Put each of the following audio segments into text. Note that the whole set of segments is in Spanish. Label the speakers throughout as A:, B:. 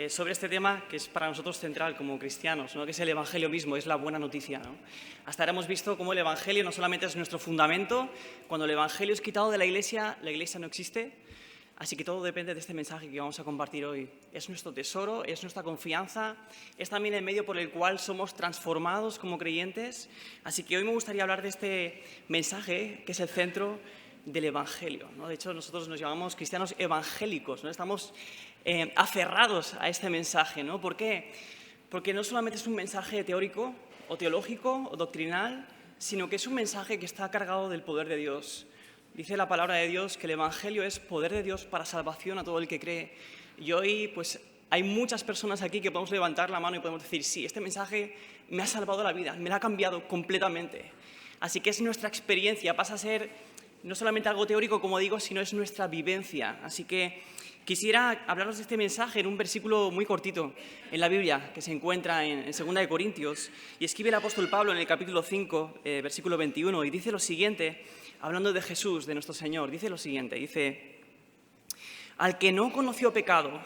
A: sobre este tema que es para nosotros central como cristianos, ¿no? Que es el Evangelio mismo, es la buena noticia, ¿no? Hasta ahora hemos visto cómo el Evangelio no solamente es nuestro fundamento, cuando el Evangelio es quitado de la Iglesia no existe, así que todo depende de este mensaje que vamos a compartir hoy. Es nuestro tesoro, es nuestra confianza, es también el medio por el cual somos transformados como creyentes, así que hoy me gustaría hablar de este mensaje que es el centro del Evangelio, ¿no? De hecho, nosotros nos llamamos cristianos evangélicos, ¿no? Estamos aferrados a este mensaje, ¿no? ¿Por qué? Porque no solamente es un mensaje teórico o teológico o doctrinal, sino que es un mensaje que está cargado del poder de Dios. Dice la palabra de Dios que el Evangelio es poder de Dios para salvación a todo el que cree. Y hoy, pues, hay muchas personas aquí que podemos levantar la mano y podemos decir, sí, este mensaje me ha salvado la vida, me la ha cambiado completamente. Así que es nuestra experiencia, pasa a ser no solamente algo teórico, como digo, sino es nuestra vivencia. Así que quisiera hablaros de este mensaje en un versículo muy cortito en la Biblia, que se encuentra en 2 de Corintios, y escribe el apóstol Pablo en el capítulo 5, versículo 21, y dice lo siguiente, hablando de Jesús, de nuestro Señor, dice lo siguiente, dice, al que no conoció pecado,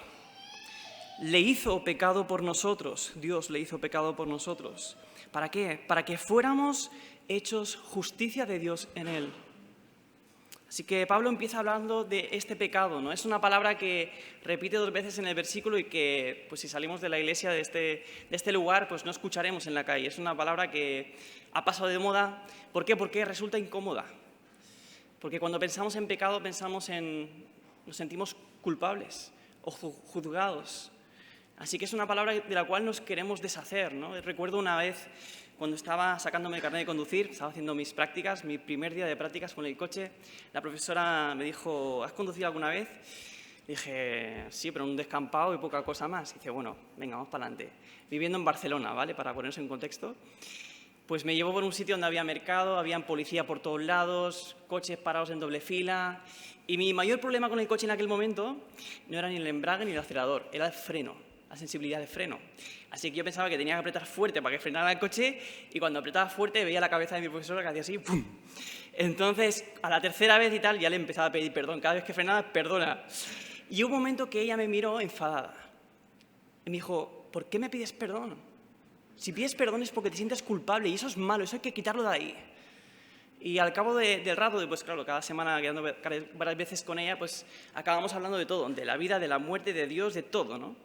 A: le hizo pecado por nosotros, Dios le hizo pecado por nosotros. ¿Para qué? Para que fuéramos hechos justicia de Dios en él. Así que Pablo empieza hablando de este pecado, ¿no? Es una palabra que repite 2 veces en el versículo y que, pues si salimos de la iglesia, de este lugar, pues no escucharemos en la calle. Es una palabra que ha pasado de moda. ¿Por qué? Porque resulta incómoda. Porque cuando pensamos en pecado, nos sentimos culpables o juzgados. Así que es una palabra de la cual nos queremos deshacer, ¿no? Recuerdo una vez cuando estaba sacándome el carnet de conducir, estaba haciendo mis prácticas, mi primer día de prácticas con el coche, la profesora me dijo, ¿has conducido alguna vez? Dije, sí, pero en un descampado y poca cosa más. Y dice, bueno, venga, vamos para adelante. Viviendo en Barcelona, ¿vale? Para ponerse en contexto. Pues me llevó por un sitio donde había mercado, había policía por todos lados, coches parados en doble fila. Y mi mayor problema con el coche en aquel momento no era ni el embrague ni el acelerador, era el freno, la sensibilidad de freno. Así que yo pensaba que tenía que apretar fuerte para que frenara el coche y cuando apretaba fuerte veía la cabeza de mi profesora que hacía así, ¡pum! Entonces, a la tercera vez y tal, ya le empezaba a pedir perdón. Cada vez que frenaba, perdona. Y hubo un momento que ella me miró enfadada. Y me dijo, ¿por qué me pides perdón? Si pides perdón es porque te sientes culpable y eso es malo, eso hay que quitarlo de ahí. Y al cabo del rato, pues claro, cada semana quedando varias veces con ella, pues acabamos hablando de todo, de la vida, de la muerte, de Dios, de todo, ¿no?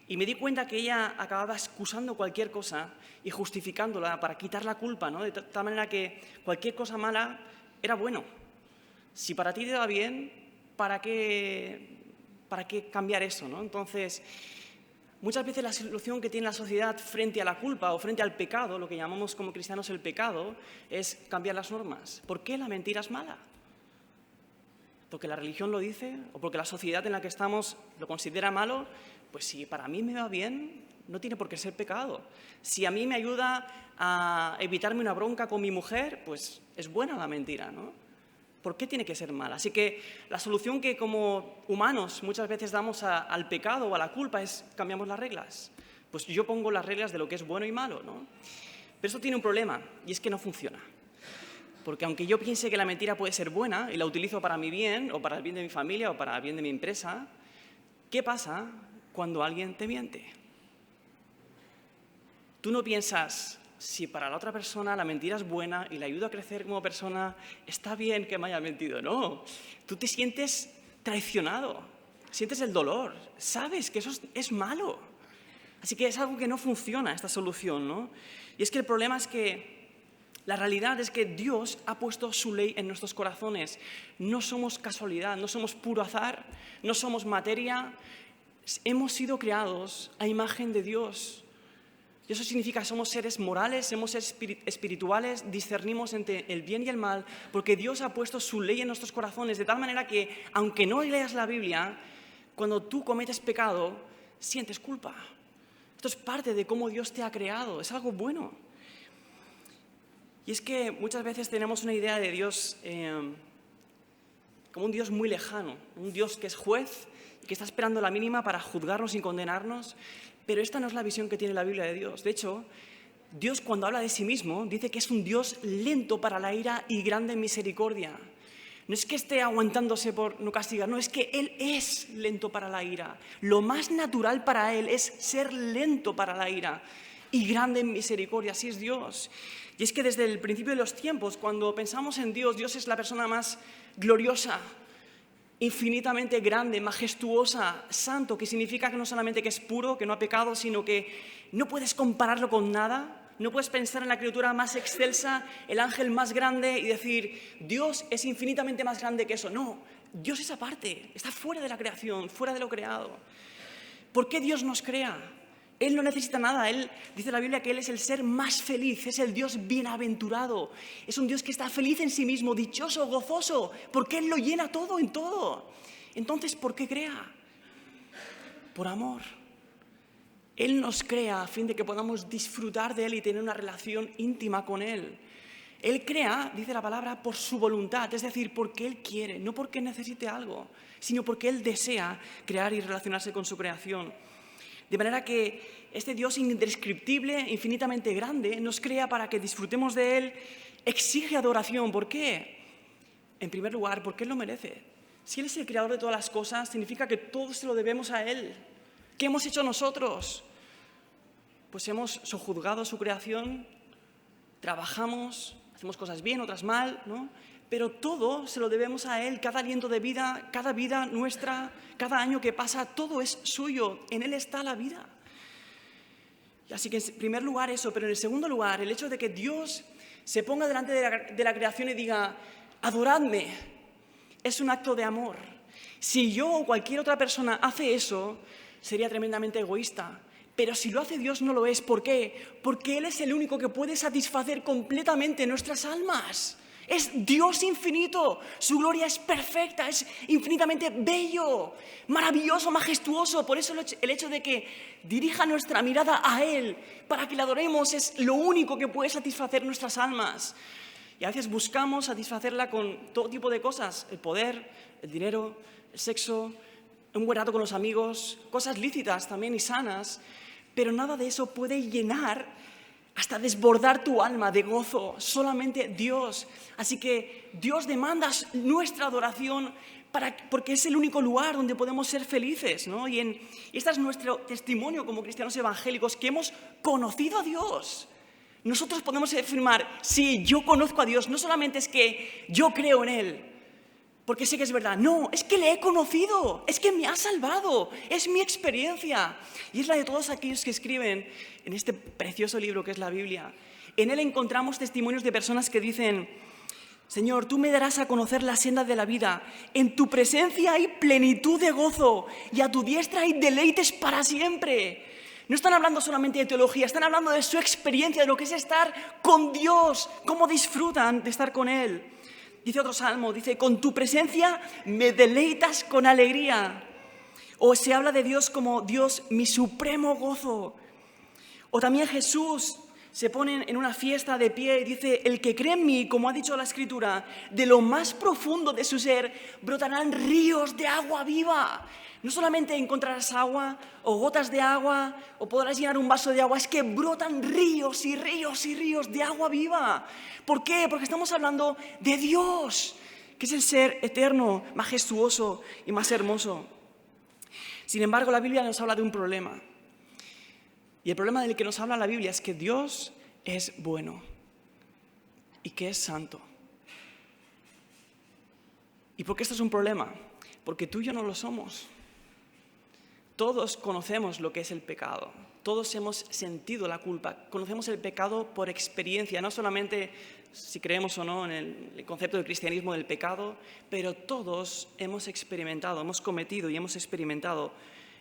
A: Y me di cuenta que ella acababa excusando cualquier cosa y justificándola para quitar la culpa, ¿no? De tal manera que cualquier cosa mala era bueno. Si para ti te va bien, ¿para qué cambiar eso, ¿no? Entonces, muchas veces la solución que tiene la sociedad frente a la culpa o frente al pecado, lo que llamamos como cristianos el pecado, es cambiar las normas. ¿Por qué la mentira es mala? ¿Porque la religión lo dice? ¿O porque la sociedad en la que estamos lo considera malo? Pues si para mí me va bien, no tiene por qué ser pecado. Si a mí me ayuda a evitarme una bronca con mi mujer, pues es buena la mentira, ¿no? ¿Por qué tiene que ser mala? Así que la solución que como humanos muchas veces damos al pecado o a la culpa es cambiamos las reglas. Pues yo pongo las reglas de lo que es bueno y malo, ¿no? Pero eso tiene un problema y es que no funciona. Porque aunque yo piense que la mentira puede ser buena y la utilizo para mi bien o para el bien de mi familia o para el bien de mi empresa, ¿qué pasa cuando alguien te miente? Tú no piensas, si para la otra persona la mentira es buena y le ayuda a crecer como persona, está bien que me haya mentido. No, tú te sientes traicionado, sientes el dolor, sabes que eso es malo. Así que es algo que no funciona, esta solución, ¿no? Y es que el problema es que la realidad es que Dios ha puesto su ley en nuestros corazones. No somos casualidad, no somos puro azar, no somos materia. Hemos sido creados a imagen de Dios. Y eso significa que somos seres morales, somos seres espirituales, discernimos entre el bien y el mal, porque Dios ha puesto su ley en nuestros corazones, de tal manera que, aunque no leas la Biblia, cuando tú cometes pecado, sientes culpa. Esto es parte de cómo Dios te ha creado, es algo bueno. Y es que muchas veces tenemos una idea de Dios como un Dios muy lejano, un Dios que es juez y que está esperando la mínima para juzgarnos y condenarnos, pero esta no es la visión que tiene la Biblia de Dios. De hecho, Dios cuando habla de sí mismo dice que es un Dios lento para la ira y grande en misericordia. No es que esté aguantándose por no castigar, no, es que Él es lento para la ira. Lo más natural para Él es ser lento para la ira y grande en misericordia, así es Dios. Y es que desde el principio de los tiempos, cuando pensamos en Dios, Dios es la persona más gloriosa, infinitamente grande, majestuosa, santo, que significa que no solamente que es puro, que no ha pecado, sino que no puedes compararlo con nada. No puedes pensar en la criatura más excelsa, el ángel más grande y decir, Dios es infinitamente más grande que eso. No, Dios es aparte, está fuera de la creación, fuera de lo creado. ¿Por qué Dios nos crea? Él no necesita nada. Él dice la Biblia que Él es el ser más feliz, es el Dios bienaventurado. Es un Dios que está feliz en sí mismo, dichoso, gozoso, porque Él lo llena todo en todo. Entonces, ¿por qué crea? Por amor. Él nos crea a fin de que podamos disfrutar de Él y tener una relación íntima con Él. Él crea, dice la palabra, por su voluntad, es decir, porque Él quiere, no porque necesite algo, sino porque Él desea crear y relacionarse con su creación. De manera que este Dios indescriptible, infinitamente grande, nos crea para que disfrutemos de Él, exige adoración. ¿Por qué? En primer lugar, porque Él lo merece. Si Él es el creador de todas las cosas, significa que todo se lo debemos a Él. ¿Qué hemos hecho nosotros? Pues hemos sojuzgado su creación, trabajamos, hacemos cosas bien, otras mal, ¿no? Pero todo se lo debemos a Él, cada aliento de vida, cada vida nuestra, cada año que pasa, todo es suyo, en Él está la vida. Así que en primer lugar eso, pero en el segundo lugar, el hecho de que Dios se ponga delante de la creación y diga, adoradme, es un acto de amor. Si yo o cualquier otra persona hace eso, sería tremendamente egoísta. Pero si lo hace Dios no lo es. ¿Por qué? Porque Él es el único que puede satisfacer completamente nuestras almas. Es Dios infinito. Su gloria es perfecta, es infinitamente bello, maravilloso, majestuoso. Por eso el hecho de que dirija nuestra mirada a Él para que le adoremos es lo único que puede satisfacer nuestras almas. Y a veces buscamos satisfacerla con todo tipo de cosas. El poder, el dinero, el sexo, un buen rato con los amigos, cosas lícitas también y sanas, pero nada de eso puede llenar hasta desbordar tu alma de gozo, solamente Dios. Así que Dios demanda nuestra adoración porque es el único lugar donde podemos ser felices, ¿no? Y este es nuestro testimonio como cristianos evangélicos, que hemos conocido a Dios. Nosotros podemos afirmar, sí, yo conozco a Dios, no solamente es que yo creo en Él, porque sé que es verdad. No, es que le he conocido, es que me ha salvado, es mi experiencia. Y es la de todos aquellos que escriben en este precioso libro que es la Biblia. En él encontramos testimonios de personas que dicen, Señor, tú me darás a conocer la senda de la vida. En tu presencia hay plenitud de gozo y a tu diestra hay deleites para siempre. No están hablando solamente de teología, están hablando de su experiencia, de lo que es estar con Dios, cómo disfrutan de estar con Él. Dice otro salmo, dice, con tu presencia me deleitas con alegría. O se habla de Dios como Dios, mi supremo gozo. O también Jesús se pone en una fiesta de pie y dice, el que cree en mí, como ha dicho la Escritura, de lo más profundo de su ser brotarán ríos de agua viva. No solamente encontrarás agua o gotas de agua o podrás llenar un vaso de agua, es que brotan ríos y ríos y ríos de agua viva. ¿Por qué? Porque estamos hablando de Dios, que es el ser eterno, majestuoso y más hermoso. Sin embargo, la Biblia nos habla de un problema. Y el problema del que nos habla la Biblia es que Dios es bueno y que es santo. ¿Y por qué esto es un problema? Porque tú y yo no lo somos. Todos conocemos lo que es el pecado, todos hemos sentido la culpa, conocemos el pecado por experiencia, no solamente si creemos o no en el concepto del cristianismo del pecado, pero todos hemos experimentado, hemos cometido y hemos experimentado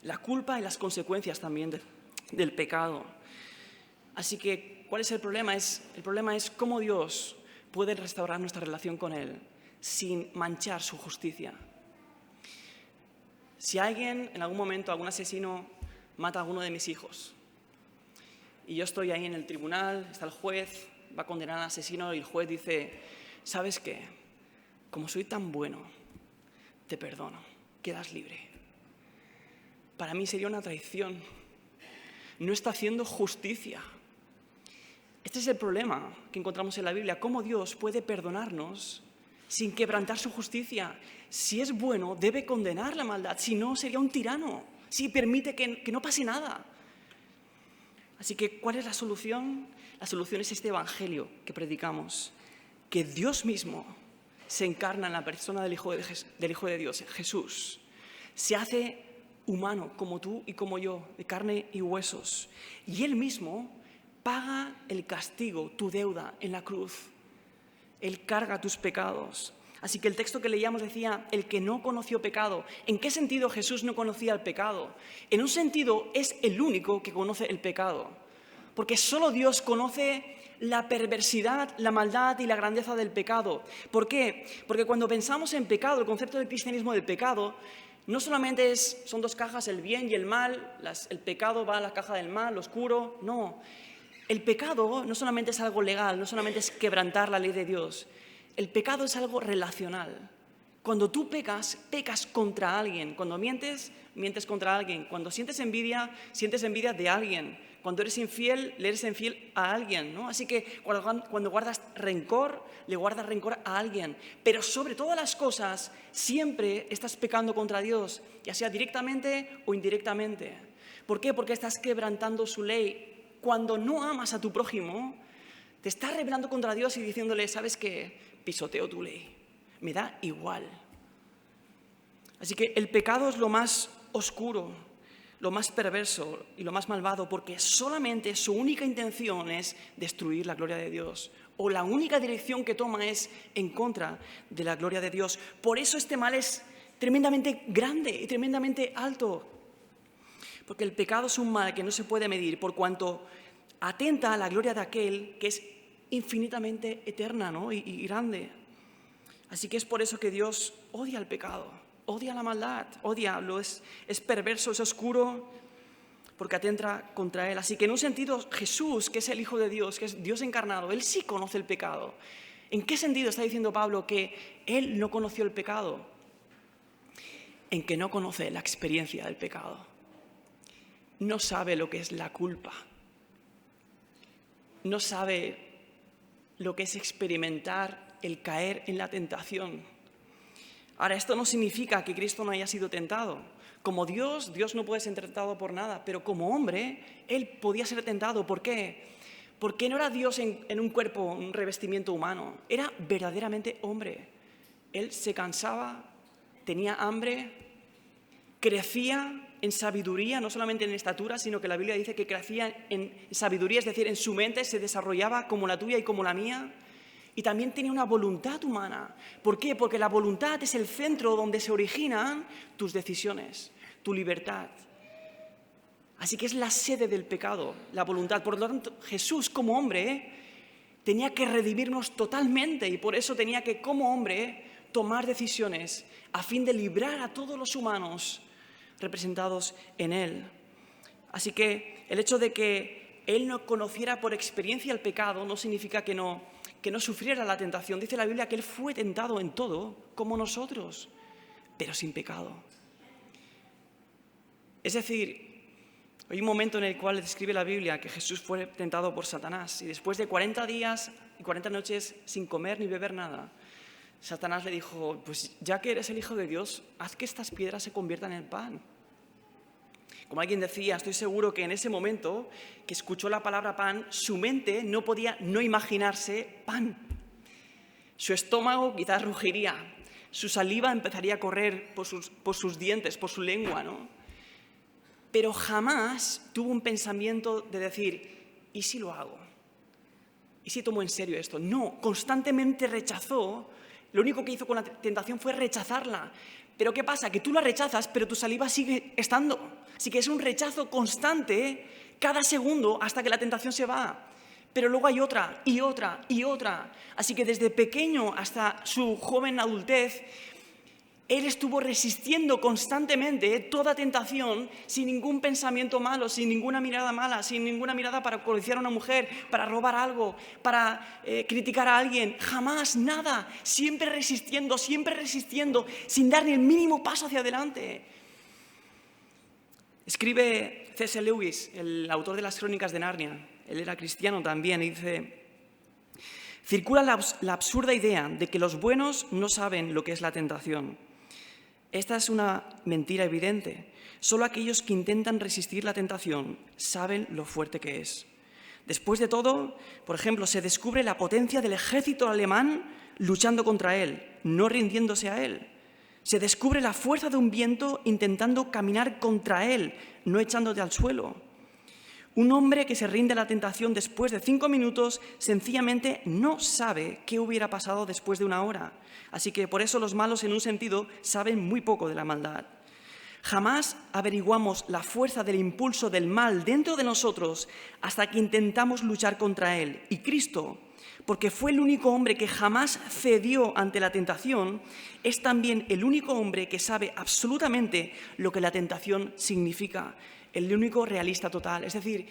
A: la culpa y las consecuencias también del pecado. Así que, ¿cuál es el problema? El problema es cómo Dios puede restaurar nuestra relación con Él sin manchar su justicia. Si alguien, en algún momento, algún asesino mata a alguno de mis hijos y yo estoy ahí en el tribunal, está el juez, va a condenar al asesino y el juez dice, ¿sabes qué? Como soy tan bueno, te perdono, quedas libre. Para mí sería una traición. No está haciendo justicia. Este es el problema que encontramos en la Biblia, cómo Dios puede perdonarnos sin quebrantar su justicia. Si es bueno, debe condenar la maldad, si no, sería un tirano, si permite que no pase nada. Así que, ¿cuál es la solución? La solución es este evangelio que predicamos, que Dios mismo se encarna en la persona del Hijo de Dios, Jesús. Se hace humano como tú y como yo, de carne y huesos. Y Él mismo paga el castigo, tu deuda en la cruz. Él carga tus pecados. Así que el texto que leíamos decía, el que no conoció pecado. ¿En qué sentido Jesús no conocía el pecado? En un sentido es el único que conoce el pecado. Porque solo Dios conoce la perversidad, la maldad y la grandeza del pecado. ¿Por qué? Porque cuando pensamos en pecado, el concepto del cristianismo del pecado, no solamente son dos cajas, el bien y el mal, el pecado va a la caja del mal, lo oscuro, no. El pecado no solamente es algo legal, no solamente es quebrantar la ley de Dios. El pecado es algo relacional. Cuando tú pecas, pecas contra alguien. Cuando mientes, mientes contra alguien. Cuando sientes envidia de alguien. Cuando eres infiel, le eres infiel a alguien, ¿no? Así que cuando guardas rencor, le guardas rencor a alguien. Pero sobre todas las cosas, siempre estás pecando contra Dios, ya sea directamente o indirectamente. ¿Por qué? Porque estás quebrantando su ley. Cuando no amas a tu prójimo, te estás rebelando contra Dios y diciéndole, ¿sabes qué? Pisoteo tu ley. Me da igual. Así que el pecado es lo más oscuro, lo más perverso y lo más malvado, porque solamente su única intención es destruir la gloria de Dios, o la única dirección que toma es en contra de la gloria de Dios. Por eso este mal es tremendamente grande y tremendamente alto, porque el pecado es un mal que no se puede medir, por cuanto atenta a la gloria de aquel que es infinitamente eterna, ¿no? y grande. Así que es por eso que Dios odia el pecado. Odia la maldad, es perverso, es oscuro, porque atenta contra Él. Así que en un sentido Jesús, que es el Hijo de Dios, que es Dios encarnado, Él sí conoce el pecado. ¿En qué sentido está diciendo Pablo que Él no conoció el pecado? En que no conoce la experiencia del pecado. No sabe lo que es la culpa. No sabe lo que es experimentar el caer en la tentación. Ahora, esto no significa que Cristo no haya sido tentado. Como Dios no puede ser tentado por nada, pero como hombre, Él podía ser tentado. ¿Por qué? Porque no era Dios en un cuerpo, un revestimiento humano. Era verdaderamente hombre. Él se cansaba, tenía hambre, crecía en sabiduría, no solamente en estatura, sino que la Biblia dice que crecía en sabiduría, es decir, en su mente se desarrollaba como la tuya y como la mía. Y también tenía una voluntad humana. ¿Por qué? Porque la voluntad es el centro donde se originan tus decisiones, tu libertad. Así que es la sede del pecado, la voluntad. Por lo tanto, Jesús como hombre tenía que redimirnos totalmente y por eso tenía que, como hombre, tomar decisiones a fin de librar a todos los humanos representados en Él. Así que el hecho de que Él no conociera por experiencia el pecado no significa que no sufriera la tentación. Dice la Biblia que Él fue tentado en todo, como nosotros, pero sin pecado. Es decir, hay un momento en el cual describe la Biblia que Jesús fue tentado por Satanás y después de 40 días y 40 noches sin comer ni beber nada, Satanás le dijo, pues ya que eres el Hijo de Dios, haz que estas piedras se conviertan en pan. Como alguien decía, estoy seguro que en ese momento que escuchó la palabra pan, su mente no podía no imaginarse pan. Su estómago quizás rugiría, su saliva empezaría a correr por sus dientes, por su lengua, ¿no? Pero jamás tuvo un pensamiento de decir, ¿y si lo hago? ¿Y si tomo en serio esto? No, constantemente rechazó. Lo único que hizo con la tentación fue rechazarla. Pero ¿qué pasa? Que tú la rechazas, pero tu saliva sigue estando. Así que es un rechazo constante cada segundo hasta que la tentación se va. Pero luego hay otra y otra y otra. Así que desde pequeño hasta su joven adultez, Él estuvo resistiendo constantemente toda tentación sin ningún pensamiento malo, sin ninguna mirada mala, sin ninguna mirada para codiciar a una mujer, para robar algo, para criticar a alguien. Jamás, nada. Siempre resistiendo, sin dar ni el mínimo paso hacia adelante. Escribe C.S. Lewis, el autor de las Crónicas de Narnia. Él era cristiano también y dice, Circula la absurda idea de que los buenos no saben lo que es la tentación. Esta es una mentira evidente. Solo aquellos que intentan resistir la tentación saben lo fuerte que es. Después de todo, por ejemplo, se descubre la potencia del ejército alemán luchando contra él, no rindiéndose a él. Se descubre la fuerza de un viento intentando caminar contra él, no echándote al suelo. Un hombre que se rinde a la tentación después de 5 minutos sencillamente no sabe qué hubiera pasado después de 1 hora. Así que por eso los malos, en un sentido, saben muy poco de la maldad. Jamás averiguamos la fuerza del impulso del mal dentro de nosotros hasta que intentamos luchar contra él. Y Cristo, porque fue el único hombre que jamás cedió ante la tentación, es también el único hombre que sabe absolutamente lo que la tentación significa, el único realista total. Es decir,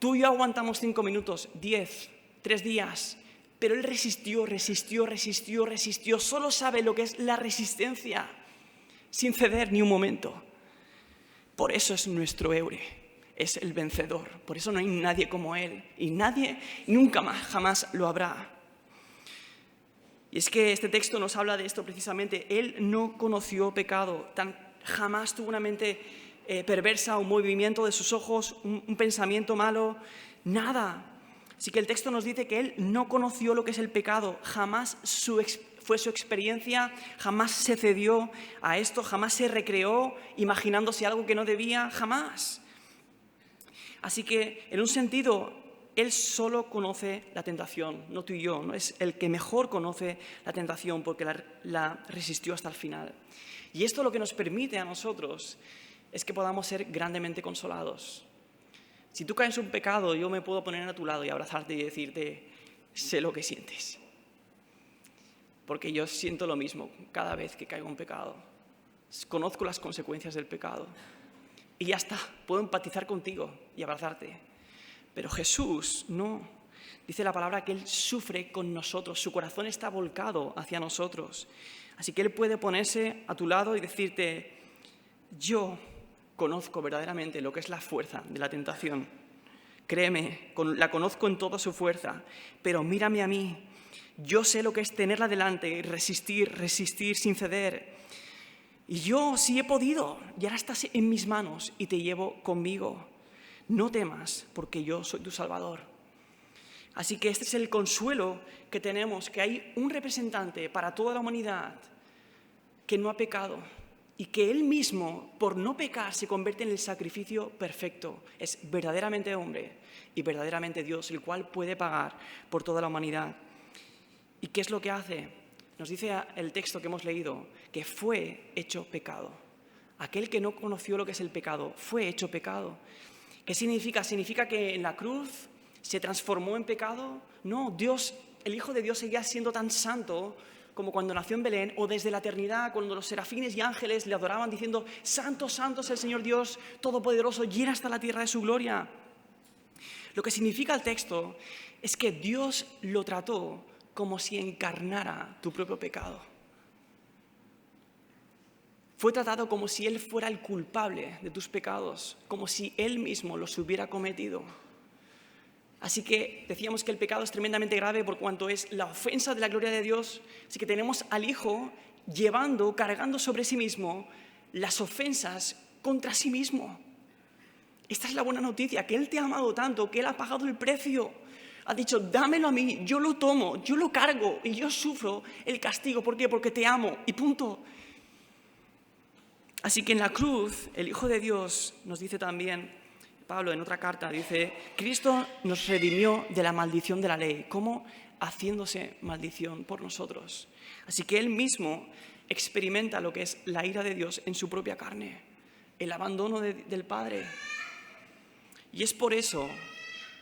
A: tú y yo aguantamos 5 minutos, 10, 3 días, pero él resistió, solo sabe lo que es la resistencia, sin ceder ni un momento. Por eso es nuestro héroe, es el vencedor. Por eso no hay nadie como él y nadie nunca más, jamás lo habrá. Y es que este texto nos habla de esto precisamente. Él no conoció pecado, jamás tuvo una mente perversa, un movimiento de sus ojos, un pensamiento malo, nada. Así que el texto nos dice que él no conoció lo que es el pecado, jamás fue su experiencia, jamás se cedió a esto, jamás se recreó imaginándose algo que no debía, jamás. Así que, en un sentido, él solo conoce la tentación, no tú y yo, no es el que mejor conoce la tentación porque la resistió hasta el final. Y esto lo que nos permite a nosotros es que podamos ser grandemente consolados. Si tú caes en un pecado, yo me puedo poner a tu lado y abrazarte y decirte, sé lo que sientes. Porque yo siento lo mismo cada vez que caigo en pecado. Conozco las consecuencias del pecado. Y ya está, puedo empatizar contigo y abrazarte. Pero Jesús no. Dice la palabra que Él sufre con nosotros, su corazón está volcado hacia nosotros. Así que Él puede ponerse a tu lado y decirte, yo conozco verdaderamente lo que es la fuerza de la tentación. Créeme, la conozco en toda su fuerza, pero mírame a mí. Yo sé lo que es tenerla delante y resistir sin ceder. Y yo sí he podido, y ahora estás en mis manos y te llevo conmigo. No temas, porque yo soy tu Salvador. Así que este es el consuelo que tenemos, que hay un representante para toda la humanidad que no ha pecado y que Él mismo, por no pecar, se convierte en el sacrificio perfecto. Es verdaderamente hombre y verdaderamente Dios, el cual puede pagar por toda la humanidad. ¿Y qué es lo que hace? Nos dice el texto que hemos leído, que fue hecho pecado. Aquel que no conoció lo que es el pecado, fue hecho pecado. ¿Qué significa? ¿Significa que en la cruz se transformó en pecado? No, Dios, el Hijo de Dios seguía siendo tan santo como cuando nació en Belén, o desde la eternidad, cuando los serafines y ángeles le adoraban diciendo, santo, santo es el Señor Dios Todopoderoso, llena hasta la tierra de su gloria. Lo que significa el texto es que Dios lo trató como si encarnara tu propio pecado. Fue tratado como si Él fuera el culpable de tus pecados, como si Él mismo los hubiera cometido. Así que decíamos que el pecado es tremendamente grave por cuanto es la ofensa de la gloria de Dios. Así que tenemos al Hijo cargando sobre sí mismo las ofensas contra sí mismo. Esta es la buena noticia, que Él te ha amado tanto, que Él ha pagado el precio. Ha dicho, dámelo a mí, yo lo tomo, yo lo cargo y yo sufro el castigo. ¿Por qué? Porque te amo y punto. Así que en la cruz, el Hijo de Dios nos dice también, Pablo en otra carta dice, Cristo nos redimió de la maldición de la ley. ¿Cómo? Haciéndose maldición por nosotros. Así que Él mismo experimenta lo que es la ira de Dios en su propia carne, el abandono del Padre. Y es por eso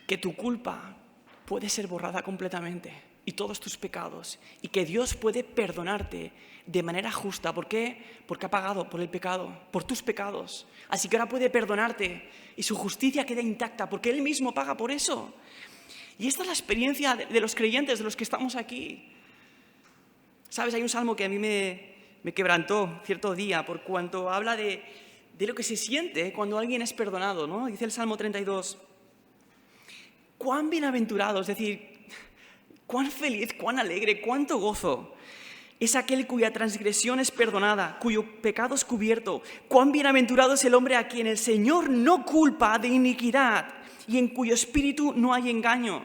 A: que tu culpa puede ser borrada completamente y todos tus pecados, y que Dios puede perdonarte de manera justa. ¿Por qué? Porque ha pagado por el pecado, por tus pecados. Así que ahora puede perdonarte y su justicia queda intacta porque Él mismo paga por eso. Y esta es la experiencia de los creyentes, de los que estamos aquí. ¿Sabes? Hay un salmo que a mí me quebrantó cierto día por cuanto habla de lo que se siente cuando alguien es perdonado, ¿no? Dice el Salmo 32, cuán bienaventurado, es decir, Cuán feliz, cuán alegre, cuánto gozo es aquel cuya transgresión es perdonada, cuyo pecado es cubierto. Cuán bienaventurado es el hombre a quien el Señor no culpa de iniquidad y en cuyo espíritu no hay engaño.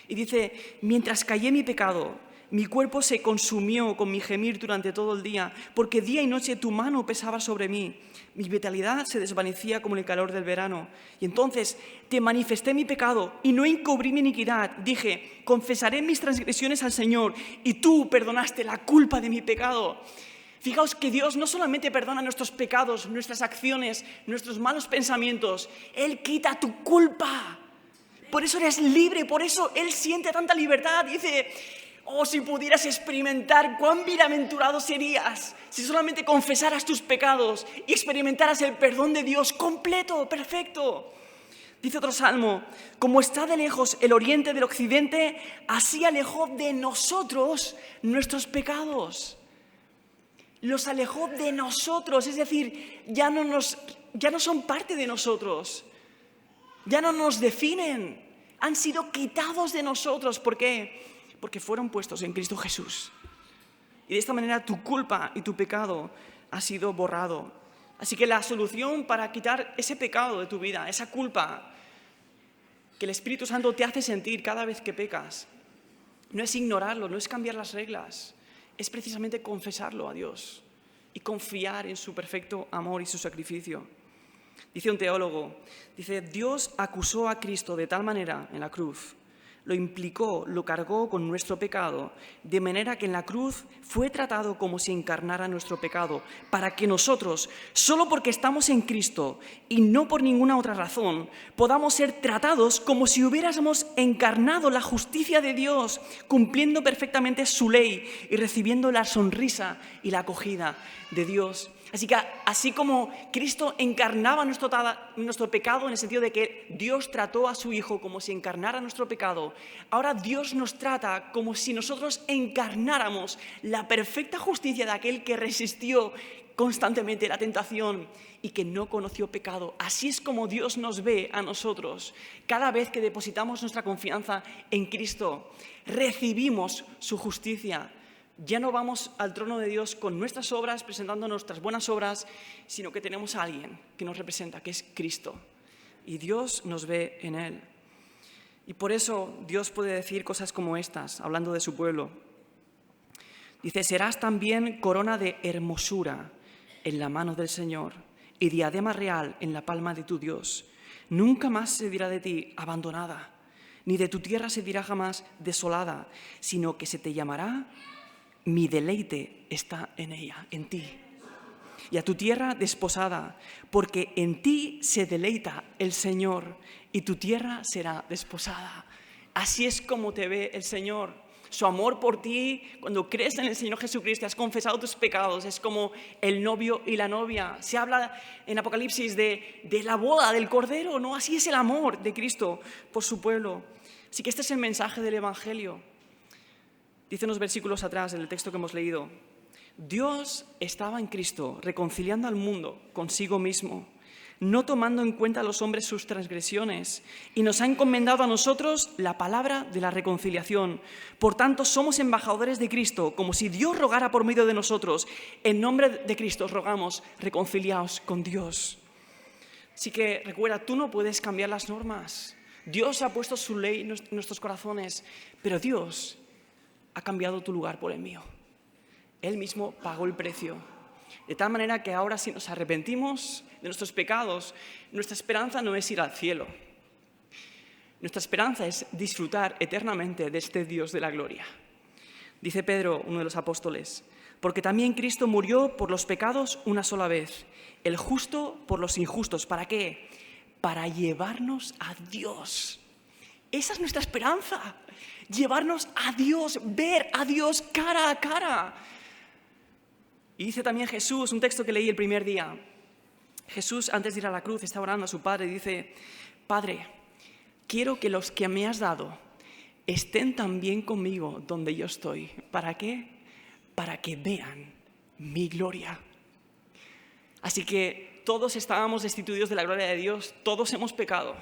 A: Y dice, mientras callé mi pecado, mi cuerpo se consumió con mi gemir durante todo el día, porque día y noche tu mano pesaba sobre mí. Mi vitalidad se desvanecía como el calor del verano. Y entonces te manifesté mi pecado y no encubrí mi iniquidad. Dije, confesaré mis transgresiones al Señor y tú perdonaste la culpa de mi pecado. Fijaos que Dios no solamente perdona nuestros pecados, nuestras acciones, nuestros malos pensamientos. Él quita tu culpa. Por eso eres libre, por eso Él siente tanta libertad. Dice, oh, si pudieras experimentar cuán bienaventurado serías si solamente confesaras tus pecados y experimentaras el perdón de Dios completo, perfecto. Dice otro salmo, como está de lejos el oriente del occidente, así alejó de nosotros nuestros pecados. Los alejó de nosotros, es decir, ya no son parte de nosotros. Ya no nos definen, han sido quitados de nosotros. ¿Por qué? Porque fueron puestos en Cristo Jesús. Y de esta manera tu culpa y tu pecado ha sido borrado. Así que la solución para quitar ese pecado de tu vida, esa culpa que el Espíritu Santo te hace sentir cada vez que pecas, no es ignorarlo, no es cambiar las reglas, es precisamente confesarlo a Dios y confiar en su perfecto amor y su sacrificio. Dice un teólogo, dice, Dios acusó a Cristo de tal manera en la cruz, lo implicó, lo cargó con nuestro pecado, de manera que en la cruz fue tratado como si encarnara nuestro pecado, para que nosotros, solo porque estamos en Cristo y no por ninguna otra razón, podamos ser tratados como si hubiéramos encarnado la justicia de Dios, cumpliendo perfectamente su ley y recibiendo la sonrisa y la acogida de Dios. Así que así como Cristo encarnaba nuestro pecado en el sentido de que Dios trató a su Hijo como si encarnara nuestro pecado, ahora Dios nos trata como si nosotros encarnáramos la perfecta justicia de aquel que resistió constantemente la tentación y que no conoció pecado. Así es como Dios nos ve a nosotros. Cada vez que depositamos nuestra confianza en Cristo, recibimos su justicia. Ya no vamos al trono de Dios con nuestras obras, presentando nuestras buenas obras, sino que tenemos a alguien que nos representa, que es Cristo. Y Dios nos ve en Él. Y por eso Dios puede decir cosas como estas, hablando de su pueblo. Dice, serás también corona de hermosura en la mano del Señor y diadema real en la palma de tu Dios. Nunca más se dirá de ti abandonada, ni de tu tierra se dirá jamás desolada, sino que se te llamará mi deleite está en ella, en ti. Y a tu tierra desposada, porque en ti se deleita el Señor y tu tierra será desposada. Así es como te ve el Señor. Su amor por ti, cuando crees en el Señor Jesucristo, has confesado tus pecados, es como el novio y la novia. Se habla en Apocalipsis de la boda del Cordero, ¿no? Así es el amor de Cristo por su pueblo. Así que este es el mensaje del Evangelio. Dice unos versículos atrás en el texto que hemos leído, Dios estaba en Cristo reconciliando al mundo consigo mismo, no tomando en cuenta a los hombres sus transgresiones, y nos ha encomendado a nosotros la palabra de la reconciliación. Por tanto, somos embajadores de Cristo, como si Dios rogara por medio de nosotros. En nombre de Cristo os rogamos, reconciliaos con Dios. Así que recuerda, tú no puedes cambiar las normas. Dios ha puesto su ley en nuestros corazones, pero Dios ha cambiado tu lugar por el mío. Él mismo pagó el precio. De tal manera que ahora si nos arrepentimos de nuestros pecados, nuestra esperanza no es ir al cielo. Nuestra esperanza es disfrutar eternamente de este Dios de la gloria. Dice Pedro, uno de los apóstoles, porque también Cristo murió por los pecados una sola vez, el justo por los injustos. ¿Para qué? Para llevarnos a Dios. Esa es nuestra esperanza. Llevarnos a Dios, ver a Dios cara a cara. Y dice también Jesús, un texto que leí el primer día. Jesús, antes de ir a la cruz, está orando a su Padre y dice, Padre, quiero que los que me has dado estén también conmigo donde yo estoy. ¿Para qué? Para que vean mi gloria. Así que todos estábamos destituidos de la gloria de Dios, todos hemos pecado.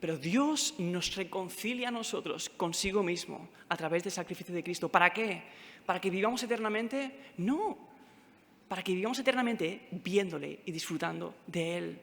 A: Pero Dios nos reconcilia a nosotros consigo mismo a través del sacrificio de Cristo. ¿Para qué? ¿Para que vivamos eternamente? No. Para que vivamos eternamente viéndole y disfrutando de Él.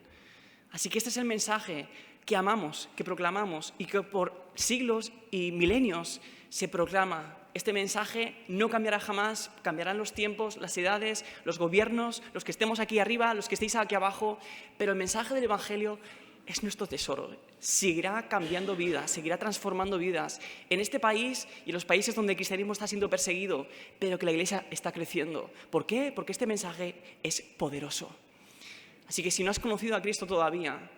A: Así que este es el mensaje que amamos, que proclamamos y que por siglos y milenios se proclama. Este mensaje no cambiará jamás, cambiarán los tiempos, las edades, los gobiernos, los que estemos aquí arriba, los que estéis aquí abajo, pero el mensaje del Evangelio es nuestro tesoro. Seguirá cambiando vidas, seguirá transformando vidas en este país y en los países donde el cristianismo está siendo perseguido, pero que la Iglesia está creciendo. ¿Por qué? Porque este mensaje es poderoso. Así que si no has conocido a Cristo todavía,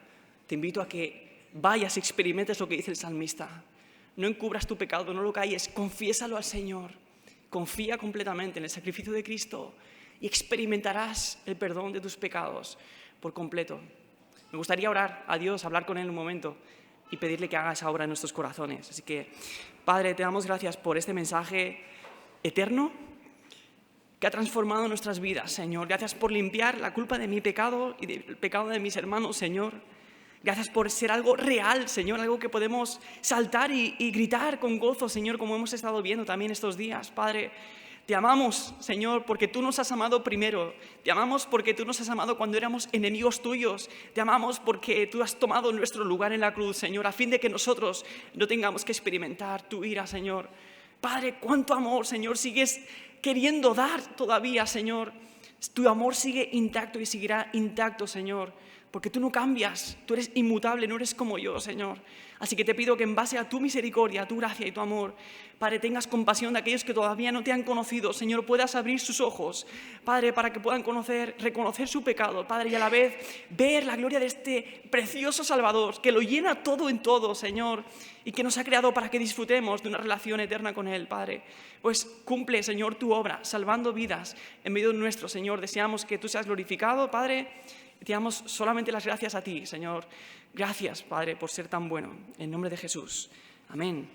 A: te invito a que vayas y experimentes lo que dice el salmista. No encubras tu pecado, no lo calles, confiésalo al Señor. Confía completamente en el sacrificio de Cristo y experimentarás el perdón de tus pecados por completo. Me gustaría orar a Dios, hablar con Él un momento y pedirle que haga esa obra en nuestros corazones. Así que, Padre, te damos gracias por este mensaje eterno que ha transformado nuestras vidas, Señor. Gracias por limpiar la culpa de mi pecado y del pecado de mis hermanos, Señor. Gracias por ser algo real, Señor, algo que podemos saltar y gritar con gozo, Señor, como hemos estado viendo también estos días, Padre. Te amamos, Señor, porque tú nos has amado primero. Te amamos porque tú nos has amado cuando éramos enemigos tuyos. Te amamos porque tú has tomado nuestro lugar en la cruz, Señor, a fin de que nosotros no tengamos que experimentar tu ira, Señor. Padre, cuánto amor, Señor, sigues queriendo dar todavía, Señor. Tu amor sigue intacto y seguirá intacto, Señor, porque tú no cambias, tú eres inmutable, no eres como yo, Señor. Así que te pido que en base a tu misericordia, a tu gracia y tu amor, Padre, tengas compasión de aquellos que todavía no te han conocido. Señor, puedas abrir sus ojos, Padre, para que puedan reconocer su pecado, Padre, y a la vez ver la gloria de este precioso Salvador, que lo llena todo en todo, Señor, y que nos ha creado para que disfrutemos de una relación eterna con Él, Padre. Pues cumple, Señor, tu obra, salvando vidas en medio nuestro, Señor. Deseamos que tú seas glorificado, Padre. Te damos solamente las gracias a ti, Señor. Gracias, Padre, por ser tan bueno. En nombre de Jesús. Amén.